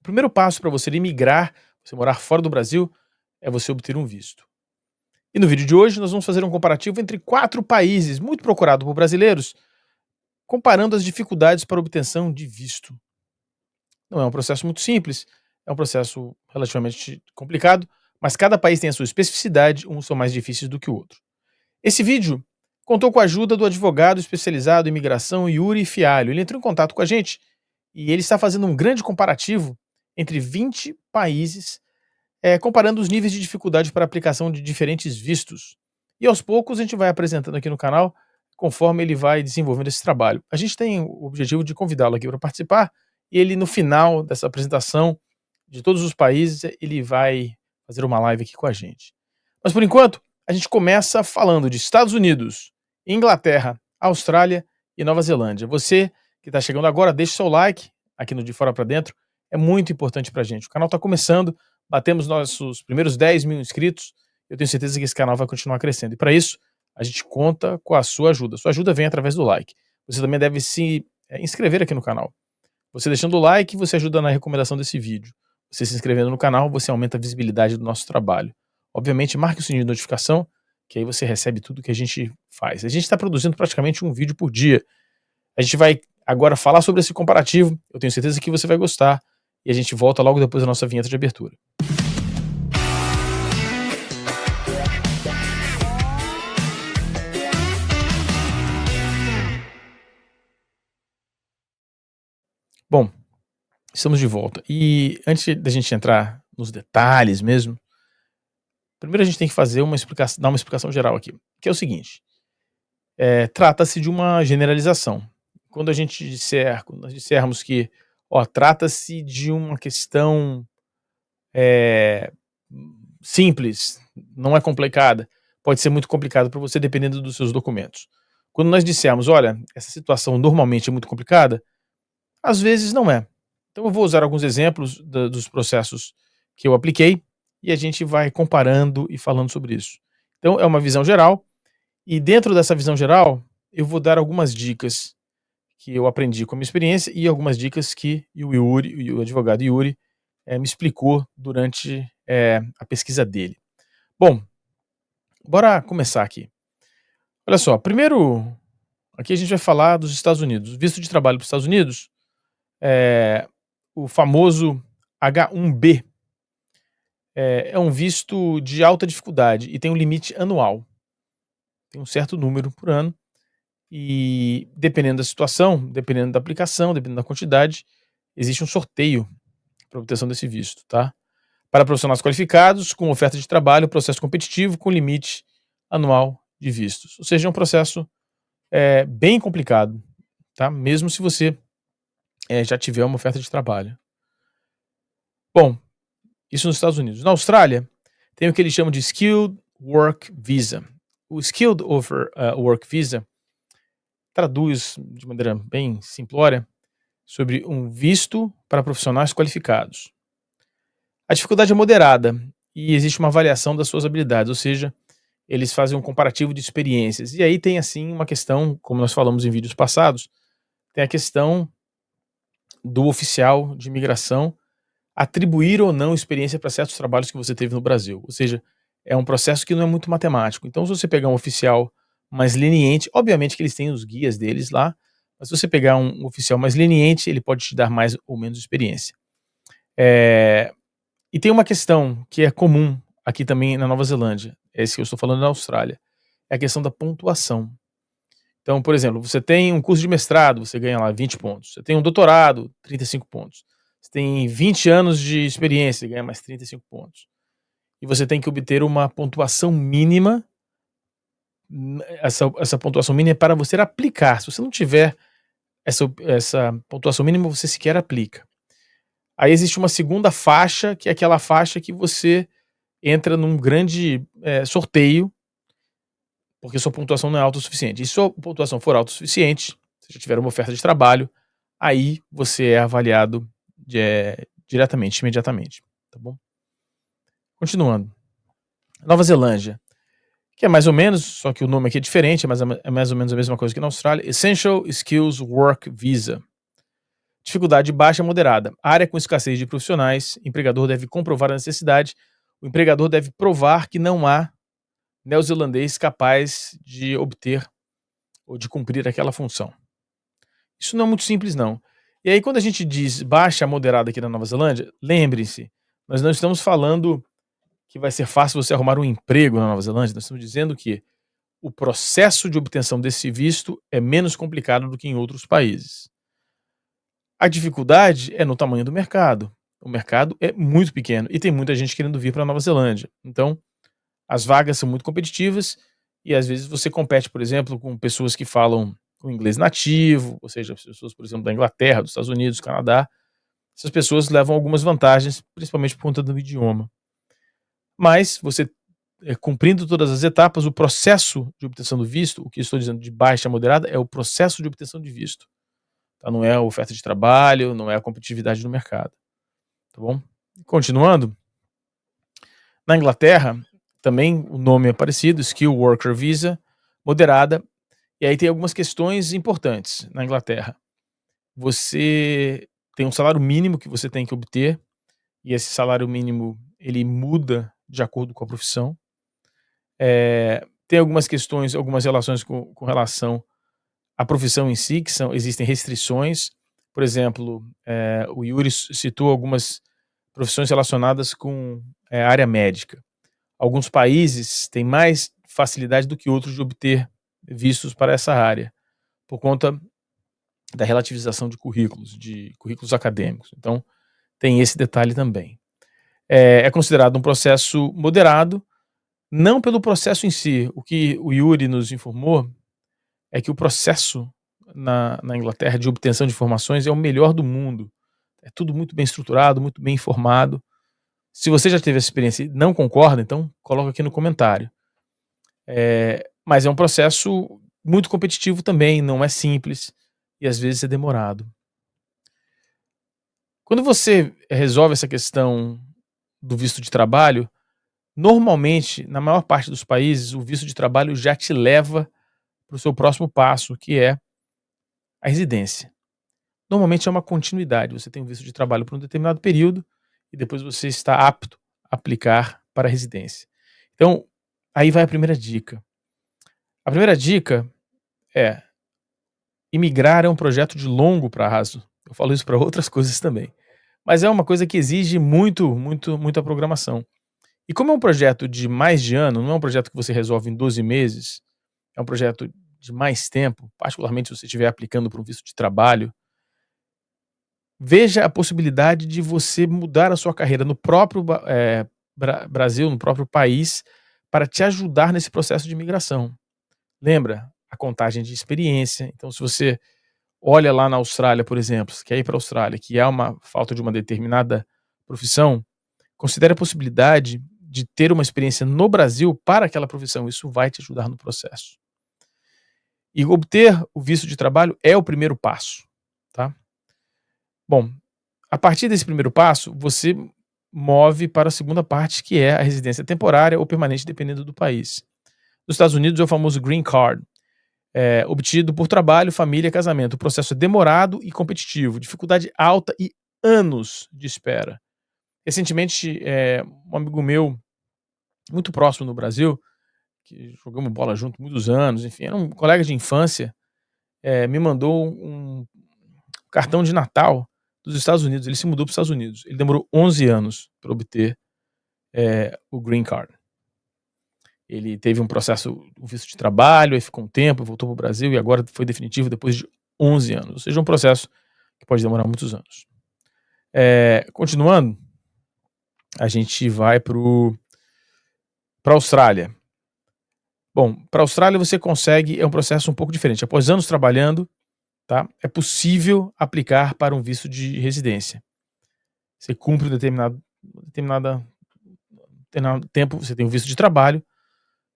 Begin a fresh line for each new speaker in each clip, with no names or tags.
primeiro passo para você imigrar, você morar fora do Brasil, é você obter um visto. E no vídeo de hoje nós vamos fazer um comparativo entre 4 países muito procurado por brasileiros, comparando as dificuldades para obtenção de visto. Não é um processo muito simples, é um processo relativamente complicado, mas cada país tem a sua especificidade, uns são mais difíceis do que o outro. Esse vídeo contou com a ajuda do advogado especializado em imigração Yuri Fialho. Ele entrou em contato com a gente e ele está fazendo um grande comparativo entre 20 países, comparando os níveis de dificuldade para a aplicação de diferentes vistos. E aos poucos a gente vai apresentando aqui no canal, conforme ele vai desenvolvendo esse trabalho. A gente tem o objetivo de convidá-lo aqui para participar, e ele, no final dessa apresentação de todos os países, ele vai fazer uma live aqui com a gente. Mas por enquanto, a gente começa falando de Estados Unidos, Inglaterra, Austrália e Nova Zelândia. Você que está chegando agora, deixe seu like aqui no De Fora para Dentro, é muito importante para a gente. O canal está começando, batemos nossos primeiros 10 mil inscritos, eu tenho certeza que esse canal vai continuar crescendo. E para isso, a gente conta com a sua ajuda. Sua ajuda vem através do like. Você também deve se inscrever aqui no canal. Você deixando o like, você ajuda na recomendação desse vídeo. Você se inscrevendo no canal, você aumenta a visibilidade do nosso trabalho. Obviamente, marque o sininho de notificação, que aí você recebe tudo que a gente faz. A gente está produzindo praticamente um vídeo por dia. A gente vai agora falar sobre esse comparativo, eu tenho certeza que você vai gostar, e a gente volta logo depois da nossa vinheta de abertura. Bom, estamos de volta. E antes da gente entrar nos detalhes mesmo, primeiro a gente tem que fazer dar uma explicação geral aqui, que é o seguinte: trata-se de uma generalização. Quando nós dissermos que trata-se de uma questão simples, não é complicada, pode ser muito complicado para você dependendo dos seus documentos. Quando nós dissermos, olha, essa situação normalmente é muito complicada, às vezes não é. Então eu vou usar alguns exemplos dos processos que eu apliquei e a gente vai comparando e falando sobre isso. Então é uma visão geral, e dentro dessa visão geral eu vou dar algumas dicas que eu aprendi com a minha experiência e algumas dicas que o advogado Yuri me explicou durante a pesquisa dele. Bom, bora começar aqui. Olha só, primeiro, aqui a gente vai falar dos Estados Unidos. Visto de trabalho para os Estados Unidos, o famoso H-1B, é um visto de alta dificuldade e tem um limite anual. Tem um certo número por ano e, dependendo da situação, dependendo da aplicação, dependendo da quantidade, existe um sorteio para obtenção desse visto, tá? Para profissionais qualificados, com oferta de trabalho, processo competitivo com limite anual de vistos. Ou seja, é um processo bem complicado, tá? Mesmo se você já tiver uma oferta de trabalho. Bom, isso nos Estados Unidos. Na Austrália, tem o que eles chamam de Skilled Work Visa. O Skilled Work Visa traduz de maneira bem simplória sobre um visto para profissionais qualificados. A dificuldade é moderada e existe uma avaliação das suas habilidades, ou seja, eles fazem um comparativo de experiências. E aí tem assim uma questão, como nós falamos em vídeos passados, tem a questão do oficial de imigração atribuir ou não experiência para certos trabalhos que você teve no Brasil. Ou seja, é um processo que não é muito matemático. Então, se você pegar um oficial mais leniente, obviamente que eles têm os guias deles lá, mas se você pegar um oficial mais leniente, ele pode te dar mais ou menos experiência. E tem uma questão que é comum aqui também na Nova Zelândia, é esse que eu estou falando na Austrália, é a questão da pontuação. Então, por exemplo, você tem um curso de mestrado, você ganha lá 20 pontos. Você tem um doutorado, 35 pontos. Você tem 20 anos de experiência, ganha mais 35 pontos. E você tem que obter uma pontuação mínima. Essa pontuação mínima é para você aplicar. Se você não tiver essa pontuação mínima, você sequer aplica. Aí existe uma segunda faixa, que é aquela faixa que você entra num grande sorteio, porque sua pontuação não é autossuficiente. E se sua pontuação for autossuficiente, se já tiver uma oferta de trabalho, aí você é avaliado diretamente, imediatamente. Tá bom? Continuando. Nova Zelândia, que é mais ou menos, só que o nome aqui é diferente, mas é mais ou menos a mesma coisa que na Austrália. Essential Skills Work Visa. Dificuldade baixa a moderada. Área com escassez de profissionais, empregador deve comprovar a necessidade, o empregador deve provar que não há neozelandês capaz de obter ou de cumprir aquela função. Isso não é muito simples, não. E aí, quando a gente diz baixa moderada aqui na Nova Zelândia, lembre-se, nós não estamos falando que vai ser fácil você arrumar um emprego na Nova Zelândia, nós estamos dizendo que o processo de obtenção desse visto é menos complicado do que em outros países. A dificuldade é no tamanho do mercado. O mercado é muito pequeno e tem muita gente querendo vir para a Nova Zelândia. Então, as vagas são muito competitivas e às vezes você compete, por exemplo, com pessoas que falam o inglês nativo, ou seja, pessoas, por exemplo, da Inglaterra, dos Estados Unidos, do Canadá. Essas pessoas levam algumas vantagens, principalmente por conta do idioma. Mas você, cumprindo todas as etapas, o processo de obtenção do visto, o que estou dizendo de baixa a moderada, é o processo de obtenção de visto. Tá? Não é a oferta de trabalho, não é a competitividade no mercado. Tá bom? Continuando, na Inglaterra, também o nome é parecido, Skilled Worker Visa, moderada, e aí tem algumas questões importantes na Inglaterra. Você tem um salário mínimo que você tem que obter, e esse salário mínimo ele muda de acordo com a profissão. Tem algumas questões, algumas relações com relação à profissão em si, que existem restrições. Por exemplo, o Yuri citou algumas profissões relacionadas com a área médica. Alguns países têm mais facilidade do que outros de obter vistos para essa área, por conta da relativização de currículos acadêmicos. Então, tem esse detalhe também. É considerado um processo moderado, não pelo processo em si. O que o Yuri nos informou é que o processo na Inglaterra de obtenção de informações é o melhor do mundo. É tudo muito bem estruturado, muito bem informado. Se você já teve essa experiência e não concorda, então coloca aqui no comentário. Mas é um processo muito competitivo também, não é simples e às vezes é demorado. Quando você resolve essa questão do visto de trabalho, normalmente, na maior parte dos países, o visto de trabalho já te leva para o seu próximo passo, que é a residência. Normalmente é uma continuidade, você tem um visto de trabalho por um determinado período e depois você está apto a aplicar para a residência. Então, aí vai a primeira dica. A primeira dica é: imigrar é um projeto de longo prazo. Eu falo isso para outras coisas também. Mas é uma coisa que exige muita programação. E como é um projeto de mais de ano, não é um projeto que você resolve em 12 meses, é um projeto de mais tempo, particularmente se você estiver aplicando para um visto de trabalho, veja a possibilidade de você mudar a sua carreira no próprio Brasil, no próprio país, para te ajudar nesse processo de imigração. Lembra? A contagem de experiência. Então, se você olha lá na Austrália, por exemplo, se quer ir para a Austrália, que há uma falta de uma determinada profissão, considere a possibilidade de ter uma experiência no Brasil para aquela profissão. Isso vai te ajudar no processo. E obter o visto de trabalho é o primeiro passo, tá? Bom, a partir desse primeiro passo, você move para a segunda parte, que é a residência temporária ou permanente, dependendo do país. Nos Estados Unidos é o famoso Green Card, obtido por trabalho, família, casamento. O processo é demorado e competitivo, dificuldade alta e anos de espera. Recentemente, um amigo meu, muito próximo no Brasil, que jogamos bola junto muitos anos, enfim, era um colega de infância, me mandou um cartão de Natal dos Estados Unidos. Ele se mudou para os Estados Unidos. Ele demorou 11 anos para obter o Green Card. Ele teve um processo, um visto de trabalho, aí ficou um tempo, voltou para o Brasil e agora foi definitivo depois de 11 anos. Ou seja, um processo que pode demorar muitos anos. Continuando, a gente vai para a Austrália. Bom, para a Austrália você consegue, é um processo um pouco diferente. Após anos trabalhando, tá, é possível aplicar para um visto de residência. Você cumpre um determinado tempo, você tem um visto de trabalho,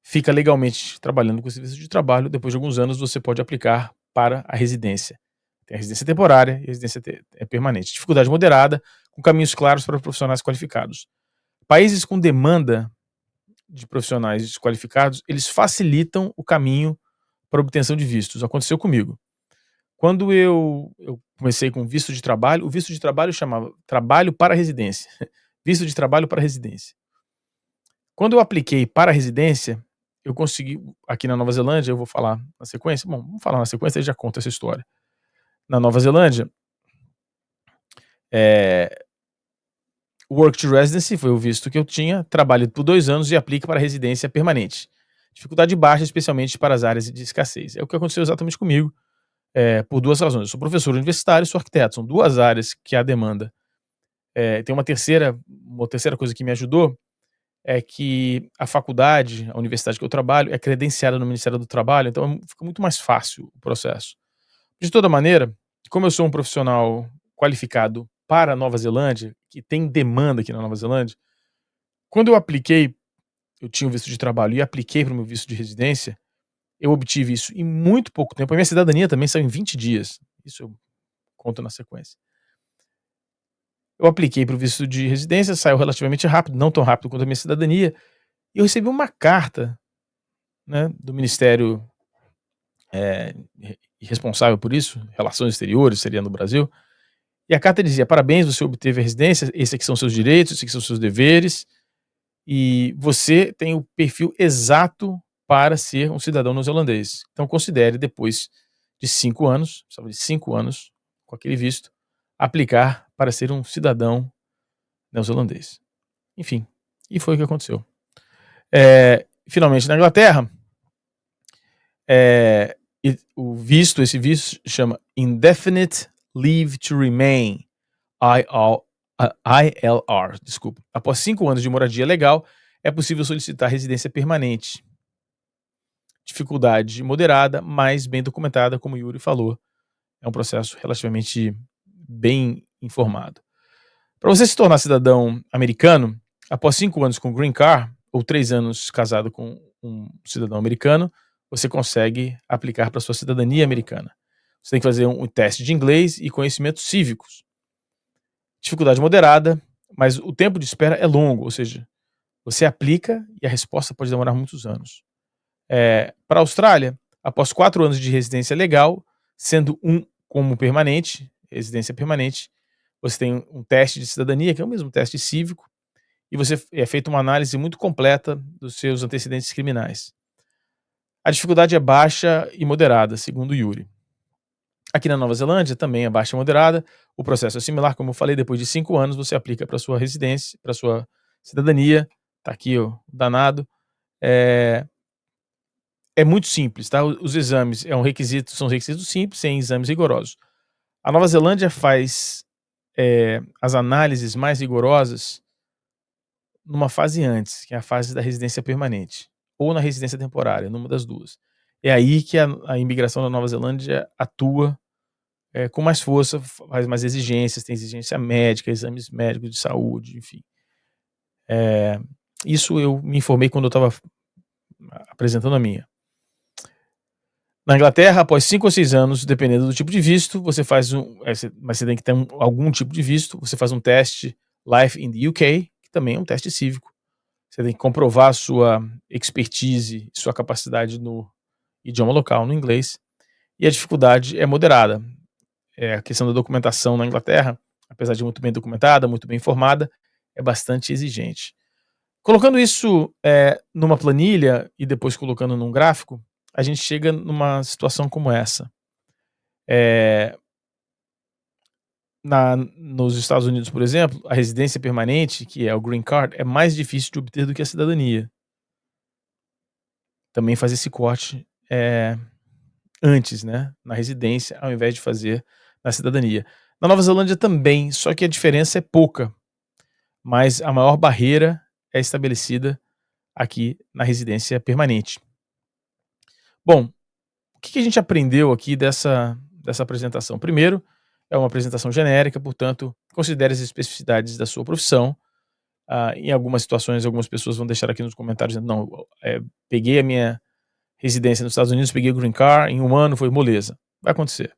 fica legalmente trabalhando com esse visto de trabalho, depois de alguns anos você pode aplicar para a residência. Tem a residência temporária e a residência permanente. Dificuldade moderada, com caminhos claros para profissionais qualificados. Países com demanda de profissionais qualificados, eles facilitam o caminho para obtenção de vistos. Aconteceu comigo. Quando eu comecei com visto de trabalho, o visto de trabalho chamava trabalho para residência. Visto de trabalho para residência. Quando eu apliquei para a residência, eu consegui aqui na Nova Zelândia, eu vou falar na sequência, bom, vamos falar na sequência e já conto essa história. Na Nova Zelândia, eh, Work to Residency foi o visto que eu tinha, trabalho por 2 anos e aplique para residência permanente. Dificuldade baixa, especialmente para as áreas de escassez. É o que aconteceu exatamente comigo, por 2 razões. Eu sou professor universitário e sou arquiteto, são 2 áreas que há demanda. Tem uma terceira coisa que me ajudou, é que a faculdade, a universidade que eu trabalho, é credenciada no Ministério do Trabalho, então fica muito mais fácil o processo. De toda maneira, como eu sou um profissional qualificado para a Nova Zelândia, que tem demanda aqui na Nova Zelândia, quando eu apliquei, eu tinha um visto de trabalho e apliquei para o meu visto de residência, eu obtive isso em muito pouco tempo. A minha cidadania também saiu em 20 dias. Isso eu conto na sequência. Eu apliquei para o visto de residência, saiu relativamente rápido, não tão rápido quanto a minha cidadania, e eu recebi uma carta, né, do Ministério responsável por isso, Relações Exteriores, seria no Brasil, e a carta dizia: parabéns, você obteve a residência, esses aqui são seus direitos, esses aqui são seus deveres, e você tem o perfil exato para ser um cidadão neozelandês. Então considere, depois de 5 anos, precisava de 5 anos com aquele visto, aplicar para ser um cidadão neozelandês. Enfim, e foi o que aconteceu. Finalmente na Inglaterra, esse visto chama Indefinite Leave to Remain, ILR, desculpa. Após 5 anos de moradia legal, é possível solicitar residência permanente. Dificuldade moderada, mas bem documentada, como o Yuri falou. É um processo relativamente bem informado. Para você se tornar cidadão americano, após 5 anos com Green Card, ou 3 anos casado com um cidadão americano, você consegue aplicar para sua cidadania americana. Você tem que fazer um teste de inglês e conhecimentos cívicos. Dificuldade moderada, mas o tempo de espera é longo, ou seja, você aplica e a resposta pode demorar muitos anos. Para a Austrália, após 4 anos de residência legal, sendo um como permanente, residência permanente, você tem um teste de cidadania, que é o mesmo teste cívico, e você é feita uma análise muito completa dos seus antecedentes criminais. A dificuldade é baixa e moderada, segundo o Yuri. Aqui na Nova Zelândia também é baixa e moderada. O processo é similar, como eu falei, depois de 5 anos você aplica para sua residência, para sua cidadania. Tá aqui o danado. É muito simples, tá? Os exames são requisitos simples, sem exames rigorosos. A Nova Zelândia faz as análises mais rigorosas numa fase antes, que é a fase da residência permanente, ou na residência temporária, numa das duas. É aí que a imigração da Nova Zelândia atua com mais força, faz mais exigências, tem exigência médica, exames médicos de saúde, enfim. Isso eu me informei quando eu estava apresentando a minha. Na Inglaterra, após 5 ou 6 anos, dependendo do tipo de visto, você faz mas você tem que ter algum tipo de visto, você faz um teste Life in the UK, que também é um teste cívico. Você tem que comprovar a sua expertise, sua capacidade no idioma local, no inglês, e a dificuldade é moderada. A questão da documentação na Inglaterra, apesar de muito bem documentada, muito bem informada, é bastante exigente. Colocando isso numa planilha e depois colocando num gráfico, a gente chega numa situação como essa. Nos Estados Unidos, por exemplo, a residência permanente, que é o Green Card, é mais difícil de obter do que a cidadania. Também fazer esse corte antes, né, na residência, ao invés de fazer na cidadania. Na Nova Zelândia também, só que a diferença é pouca, mas a maior barreira é estabelecida aqui na residência permanente. Bom, o que a gente aprendeu aqui dessa apresentação? Primeiro, é uma apresentação genérica, portanto, considere as especificidades da sua profissão. Em algumas situações, algumas pessoas vão deixar aqui nos comentários dizendo: não, peguei a minha residência nos Estados Unidos, peguei o Green Card, em 1 ano foi moleza. Vai acontecer.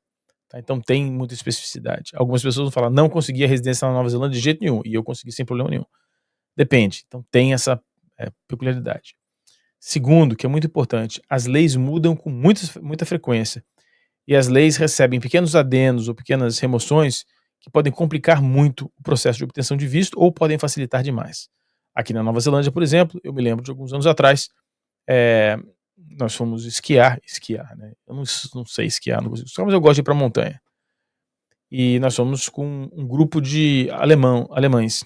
Tá? Então tem muita especificidade. Algumas pessoas vão falar: não consegui a residência na Nova Zelândia de jeito nenhum, e eu consegui sem problema nenhum. Depende. Então tem essa peculiaridade. Segundo, que é muito importante, as leis mudam com muita frequência. e as leis recebem pequenos adendos ou pequenas remoções que podem complicar muito o processo de obtenção de visto ou podem facilitar demais. Aqui na Nova Zelândia, por exemplo, eu me lembro de alguns anos atrás, eh, nós fomos esquiar, né, eu não sei esquiar, não consigo esquiar, mas eu gosto de ir pra montanha. E nós fomos com um grupo de alemães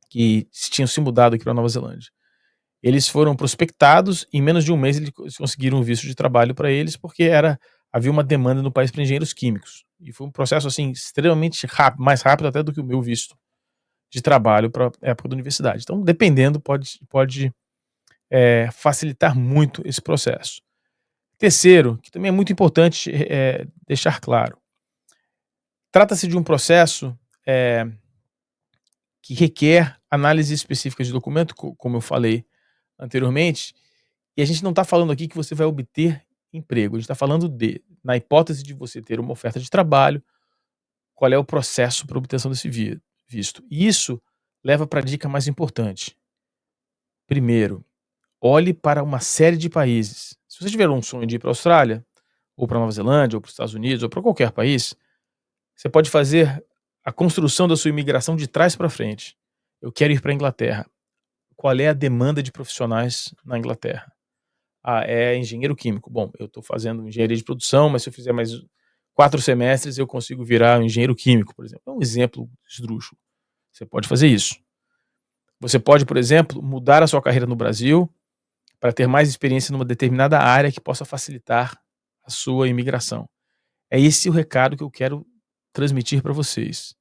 que tinham se mudado aqui pra Nova Zelândia. Eles foram prospectados, em menos de um mês eles conseguiram um visto de trabalho para eles, porque havia uma demanda no país para engenheiros químicos. E foi um processo assim extremamente rápido, mais rápido até do que o meu visto de trabalho para a época da universidade. Então, dependendo, pode facilitar muito esse processo. Terceiro, que também é muito importante deixar claro, trata-se de um processo que requer análise específica de documento, como eu falei anteriormente. E a gente não está falando aqui que você vai obter emprego, a gente está falando na hipótese de você ter uma oferta de trabalho, qual é o processo para obtenção desse visto. E isso leva para a dica mais importante. Primeiro, olhe para uma série de países. Se você tiver um sonho de ir para a Austrália, ou para a Nova Zelândia, ou para os Estados Unidos, ou para qualquer país, você pode fazer a construção da sua imigração de trás para frente. Eu quero ir para a Inglaterra. Qual é a demanda de profissionais na Inglaterra? Ah, é engenheiro químico. Bom, eu estou fazendo engenharia de produção, mas se eu fizer mais 4 semestres, eu consigo virar um engenheiro químico, por exemplo. É um exemplo esdrúxulo. Você pode fazer isso. Você pode, por exemplo, mudar a sua carreira no Brasil para ter mais experiência numa determinada área que possa facilitar a sua imigração. É esse o recado que eu quero transmitir para vocês.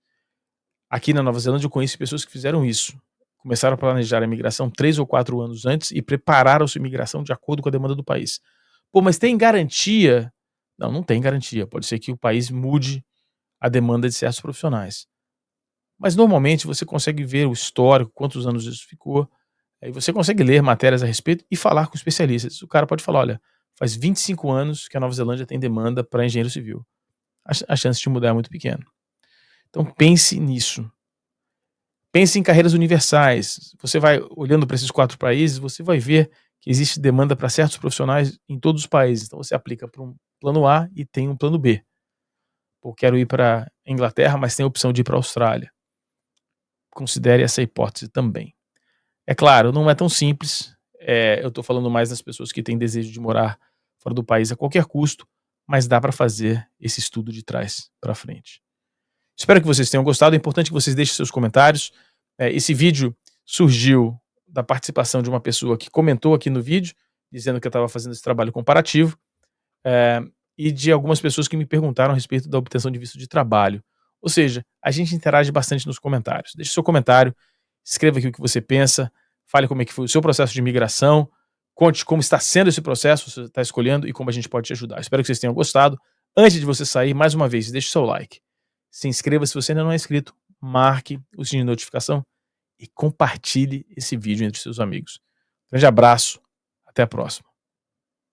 Aqui na Nova Zelândia eu conheço pessoas que fizeram isso. Começaram a planejar a imigração 3 ou 4 anos antes e prepararam a sua imigração de acordo com a demanda do país. Pô, mas tem garantia? Não, não tem garantia. Pode ser que o país mude a demanda de certos profissionais. Mas normalmente você consegue ver o histórico, quantos anos isso ficou, aí você consegue ler matérias a respeito e falar com especialistas. O cara pode falar, olha, faz 25 anos que a Nova Zelândia tem demanda para engenheiro civil. A chance de mudar é muito pequena. Então pense nisso. Pense em carreiras universais. Você vai olhando para esses 4 países, você vai ver que existe demanda para certos profissionais em todos os países. Então você aplica para um plano A e tem um plano B. Pô, quero ir para Inglaterra, mas tem a opção de ir para a Austrália. Considere essa hipótese também. É claro, não é tão simples. Eu estou falando mais das pessoas que têm desejo de morar fora do país a qualquer custo, mas dá para fazer esse estudo de trás para frente. Espero que vocês tenham gostado. É importante que vocês deixem seus comentários. Esse vídeo surgiu da participação de uma pessoa que comentou aqui no vídeo, dizendo que eu estava fazendo esse trabalho comparativo, e de algumas pessoas que me perguntaram a respeito da obtenção de visto de trabalho. Ou seja, a gente interage bastante nos comentários. Deixe seu comentário, escreva aqui o que você pensa, fale como é que foi o seu processo de imigração, conte como está sendo esse processo, você está escolhendo e como a gente pode te ajudar. Espero que vocês tenham gostado. Antes de você sair, mais uma vez, deixe seu like. Se inscreva se você ainda não é inscrito, marque o sininho de notificação e compartilhe esse vídeo entre seus amigos. Grande abraço, até a próxima.